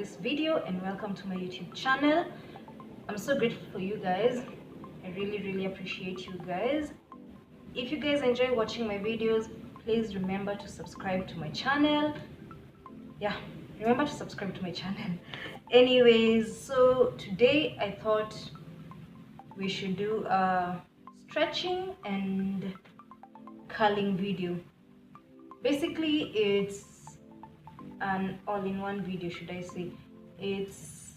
this video and welcome to my YouTube channel. I'm so grateful for you guys. I really appreciate you guys. If you guys enjoy watching my videos, please remember to subscribe to my channel. Yeah, remember to subscribe to my channel. Anyways, so today I thought we should do a stretching and curling video. Basically, it's an all-in-one video, should I say. It's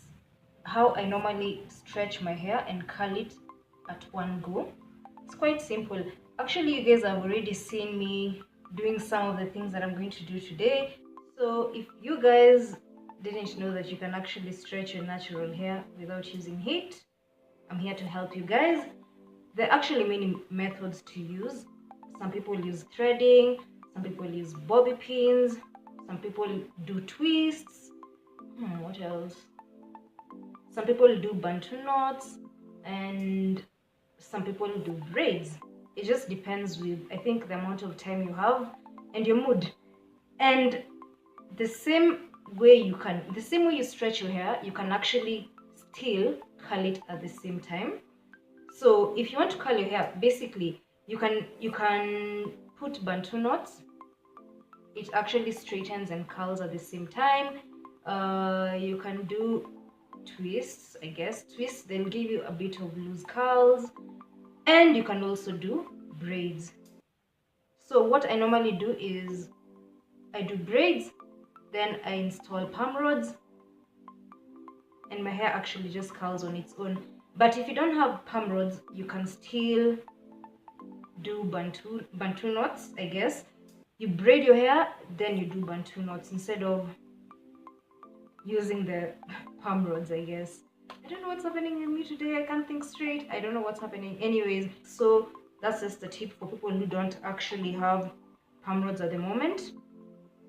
how I normally stretch my hair and curl it at one go. It's quite simple. Actually, you guys have already seen me doing some of the things that I'm going to do today. So if you guys didn't know that you can actually stretch your natural hair without using heat, I'm here to help you guys. There are actually many methods to use. Some people use threading, some people use bobby pins, some people do twists. What else? Some people do bantu knots, and some people do braids. It just depends with, I think, the amount of time you have and your mood. And the same way you stretch your hair, you can actually still curl it at the same time. So if you want to curl your hair, basically you can put bantu knots. It actually straightens and curls at the same time. You can do twists, I guess. Twists, they'll give you a bit of loose curls. And you can also do braids. So what I normally do is I do braids, then I install perm rods, and my hair actually just curls on its own. But if you don't have perm rods, you can still do bantu knots, I guess. You braid your hair, then you do bantu knots instead of using the perm rods, I guess. I don't know what's happening in me today. I can't think straight. I don't know what's happening. Anyways, so that's just the tip for people who don't actually have perm rods at the moment.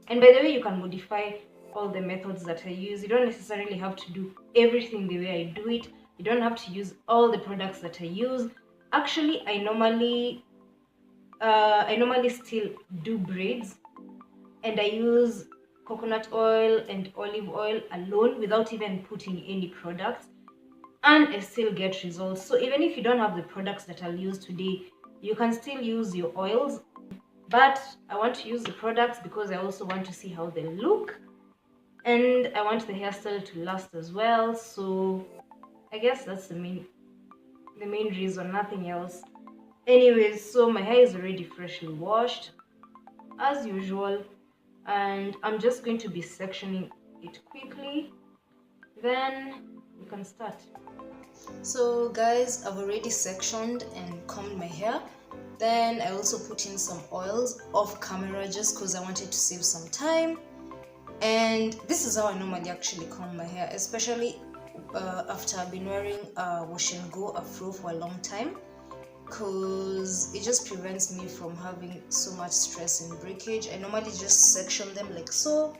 And by the way, you can modify all the methods that I use. You don't necessarily have to do everything the way I do it. You don't have to use all the products that I use. Actually, I normally still do braids, and I use coconut oil and olive oil alone without even putting any products, and I still get results. So even if you don't have the products that I'll use today, you can still use your oils. But I want to use the products because I also want to see how they look, and I want the hairstyle to last as well. So I guess that's the main reason, nothing else. Anyways, so my hair is already freshly washed as usual, and I'm just going to be sectioning it quickly, then we can start. So guys, I've already sectioned and combed my hair. Then I also put in some oils off camera just because I wanted to save some time. And this is how I normally actually comb my hair, especially after I've been wearing a wash and go afro for a long time, because it just prevents me from having so much stress and breakage. I normally just section them like so,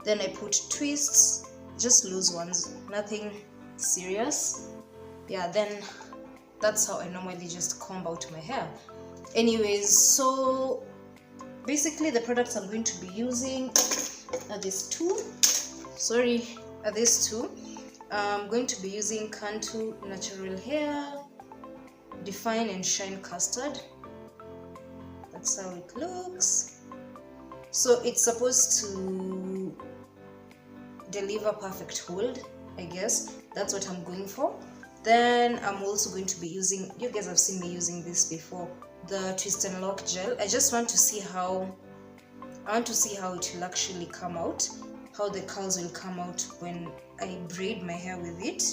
then I put twists, just loose ones, nothing serious. Yeah, then that's how I normally just comb out my hair. Anyways, so basically the products I'm going to be using are these two. I'm going to be using Cantu Natural Hair Define and Shine Custard. That's how it looks. So it's supposed to deliver perfect hold, I guess. That's what I'm going for. Then I'm also going to be using, you guys have seen me using this before, the Twist and Lock gel. I just want to see how it will actually come out, how the curls will come out when I braid my hair with it.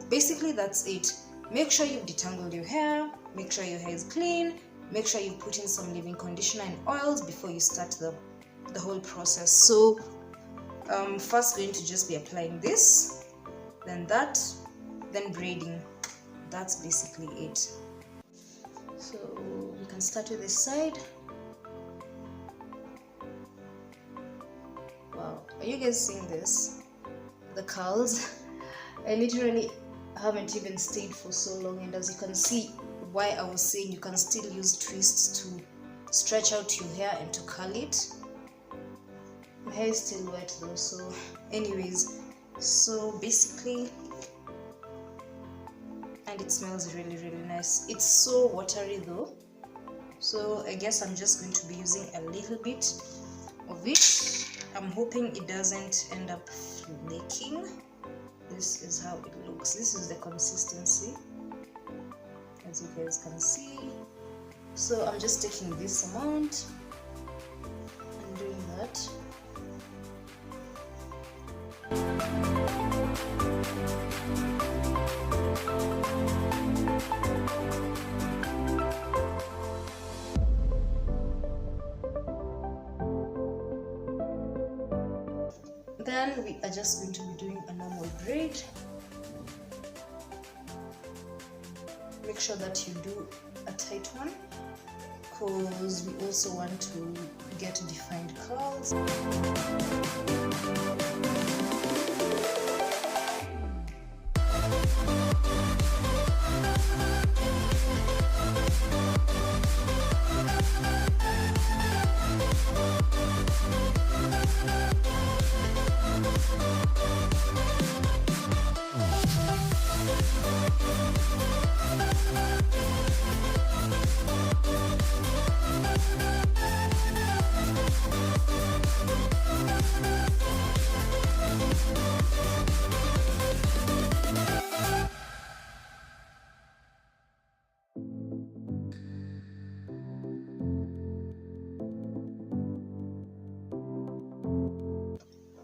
Basically, that's it. Make sure you've detangled your hair, make sure your hair is clean, make sure you put in some leave-in conditioner and oils before you start the whole process. So I'm first going to just be applying this, then that, then braiding. That's basically it. So we can start with this side. Wow, are you guys seeing this? The curls. I literally haven't even stayed for so long, and as you can see, why I was saying you can still use twists to stretch out your hair and to curl it. My hair is still wet though, so anyways, So basically, and it smells really nice. It's so watery though, so I guess I'm just going to be using a little bit of it. I'm hoping it doesn't end up flaking. This is how it looks. This is the consistency, as you guys can see. So I'm just taking this amount and doing that. Then we are just going to be doing a normal braid. Make sure that you do a tight one, because we also want to get defined curls.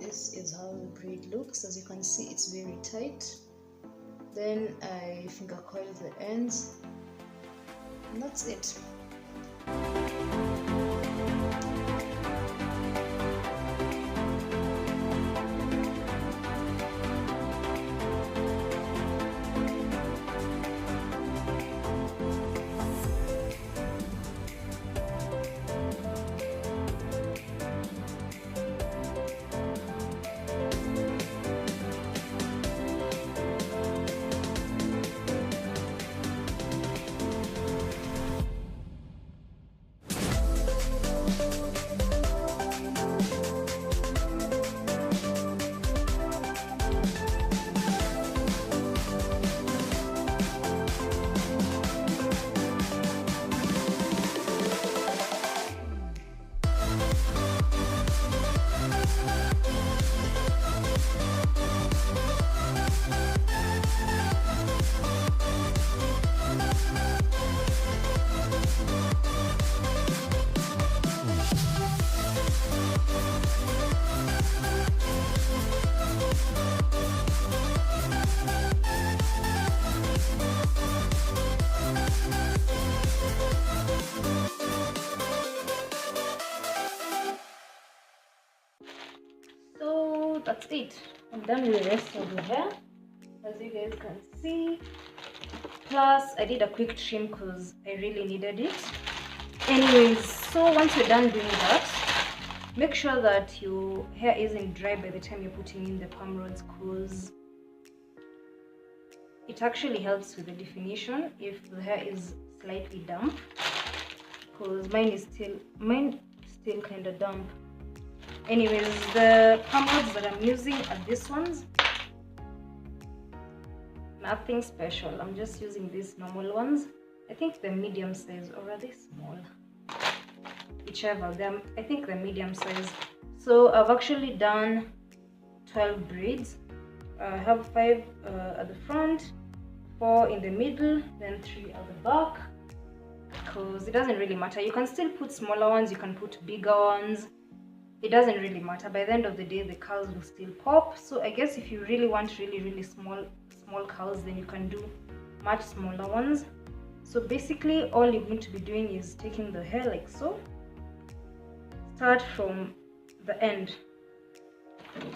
This is how the braid looks. As you can see, it's very tight. Then I finger coil the ends, and that's it. So that's it. I'm done with the rest of the hair, as you guys can see. Plus I did a quick trim because I really needed it. Anyways, so once you're done doing that, make sure that your hair isn't dry by the time you're putting in the perm rods, because it actually helps with the definition if the hair is slightly damp, because mine still kind of damp. Anyways, the perm rods that I'm using are these ones. Nothing special. I'm just using these normal ones. I think the medium size, or are they small? Whichever. I think the medium size. So I've actually done 12 braids. I have 5 at the front, 4 in the middle, then 3 at the back. Because it doesn't really matter. You can still put smaller ones. You can put bigger ones. It doesn't really matter. By the end of the day, the curls will still pop. So I guess if you really want really small curls, then you can do much smaller ones. So basically all you're going to be doing is taking the hair like so. Start from the end.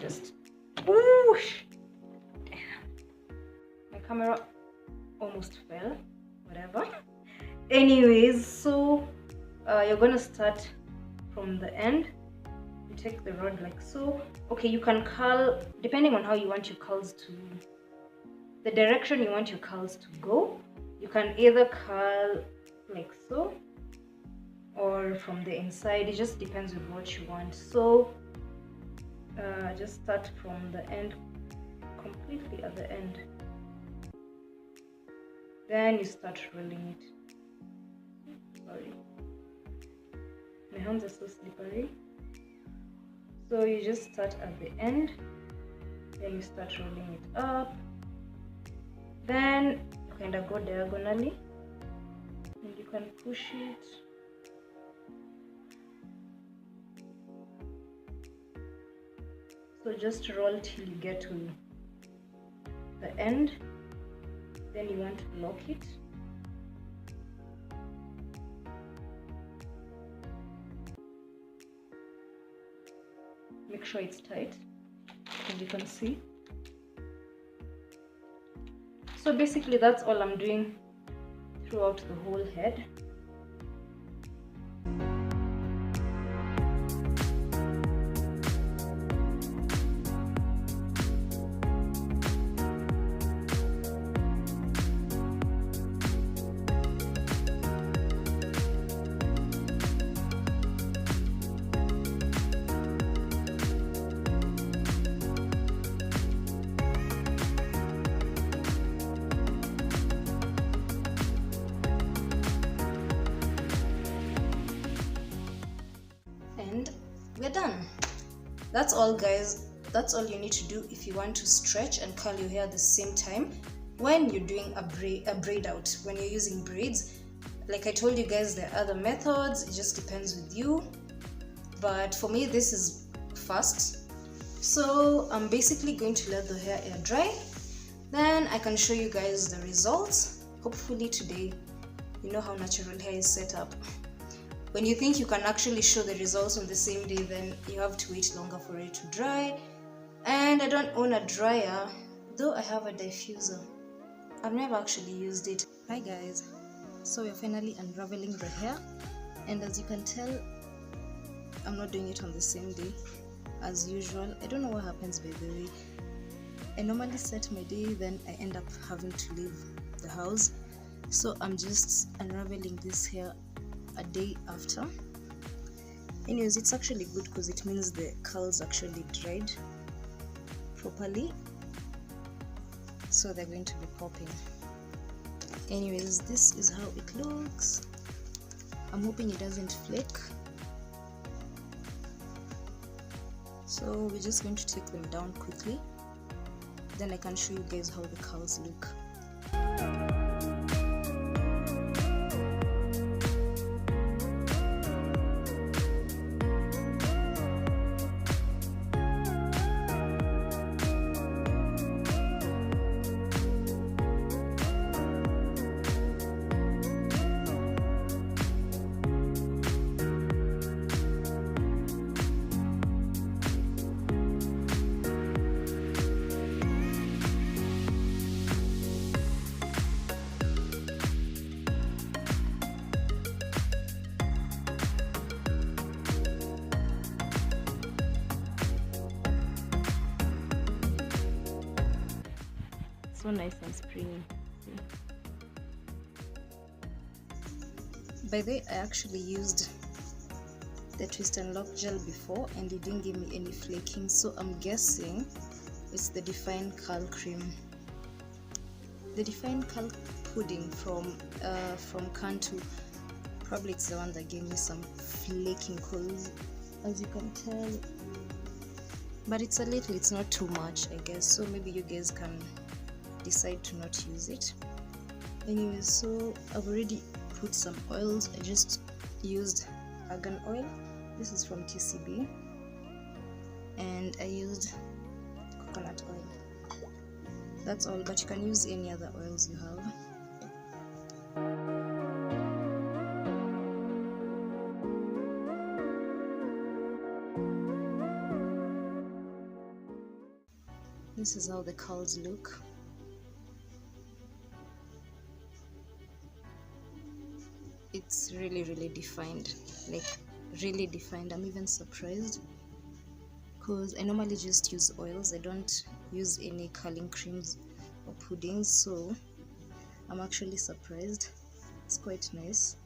Just whoosh. My camera almost fell, whatever. Anyways, so you're gonna start from the end. You take the rod like so. Okay, you can curl depending on how you want your curls to, the direction you want your curls to go. You can either curl like so or from the inside. It just depends on what you want. So just start from the end completely at the end. Then you start rolling it. Sorry, my hands are so slippery. So you just start at the end, then you start rolling it up. Then you kind of go diagonally and you can push it. So just roll till you get to the end. Then you want to lock it. Make sure it's tight, as you can see. So basically that's all I'm doing throughout the whole head. We're done. That's all, guys. That's all you need to do if you want to stretch and curl your hair at the same time when you're doing a braid out, when you're using braids. Like I told you guys, there are other methods, it just depends with you, but for me this is fast. So I'm basically going to let the hair air dry, then I can show you guys the results. Hopefully today you know how natural hair is set up. When you think you can actually show the results on the same day, then you have to wait longer for it to dry. And I don't own a dryer, though I have a diffuser. I've never actually used it. Hi guys, so we're finally unraveling the hair, and as you can tell, I'm not doing it on the same day as usual. I don't know what happens, by the way. I normally set my day, then I end up having to leave the house, so I'm just unraveling this hair a day after. Anyways, it's actually good because it means the curls actually dried properly, so they're going to be popping. Anyways, this is how it looks. I'm hoping it doesn't flake. So we're just going to take them down quickly, then I can show you guys how the curls look. So nice and springy. By the way, I actually used the twist and lock gel before and it didn't give me any flaking, so I'm guessing it's the Define Curl Cream. The Define Curl Pudding from Cantu. Probably it's the one that gave me some flaking curls, as you can tell. But it's a little, it's not too much, I guess, so maybe you guys can decide to not use it. Anyways, so I've already put some oils. I just used argan oil. This is from TCB, and I used coconut oil. That's all, but you can use any other oils you have. This is how the curls look. It's really defined, like really defined. I'm even surprised because I normally just use oils. I don't use any curling creams or puddings, so I'm actually surprised. It's quite nice.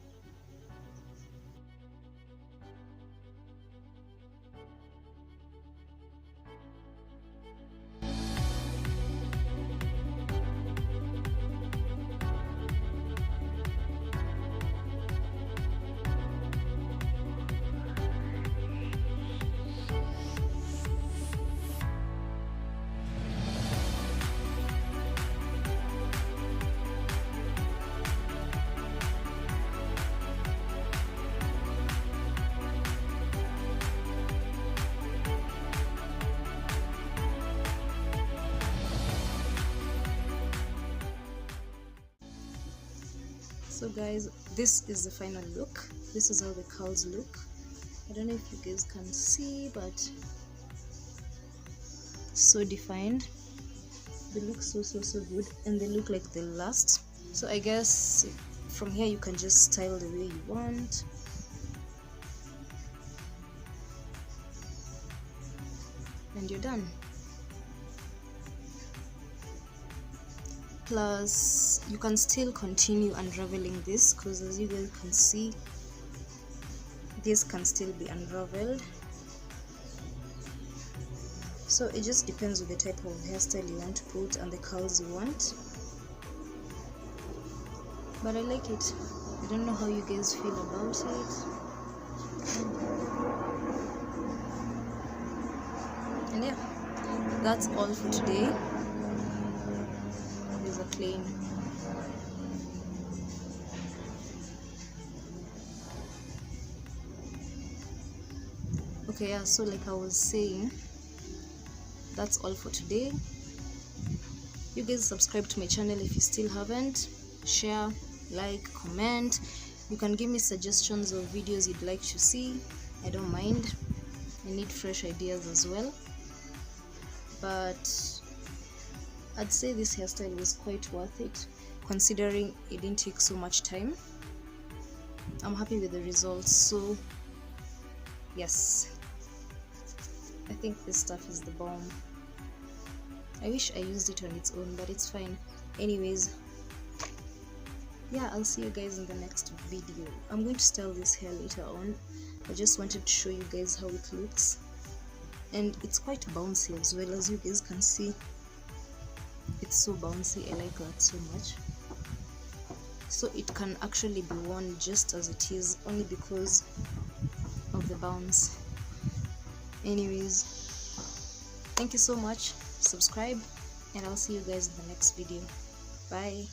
So guys, this is the final look. This is how the curls look. I don't know if you guys can see, but so defined. They look so good, and they look like they last. So I guess from here you can just style the way you want. And you're done. Plus you can still continue unraveling this, because as you guys can see, this can still be unraveled. So it just depends on the type of hairstyle you want to put and the curls you want, but I like it. I don't know how you guys feel about it. And yeah, that's all for today. There's a plane. Okay, yeah, so like I was saying, that's all for today. You guys subscribe to my channel if you still haven't. Share, like, comment. You can give me suggestions of videos you'd like to see. I don't mind. I need fresh ideas as well. But I'd say this hairstyle was quite worth it, considering it didn't take so much time. I'm happy with the results. So yes, I think this stuff is the bomb. I wish I used it on its own, but it's fine. Anyways, yeah, I'll see you guys in the next video. I'm going to style this hair later on. I just wanted to show you guys how it looks, and it's quite bouncy as well. As you guys can see, it's so bouncy. I like that so much. So it can actually be worn just as it is, only because of the bounce. Anyways, thank you so much. Subscribe, and I'll see you guys in the next video. Bye.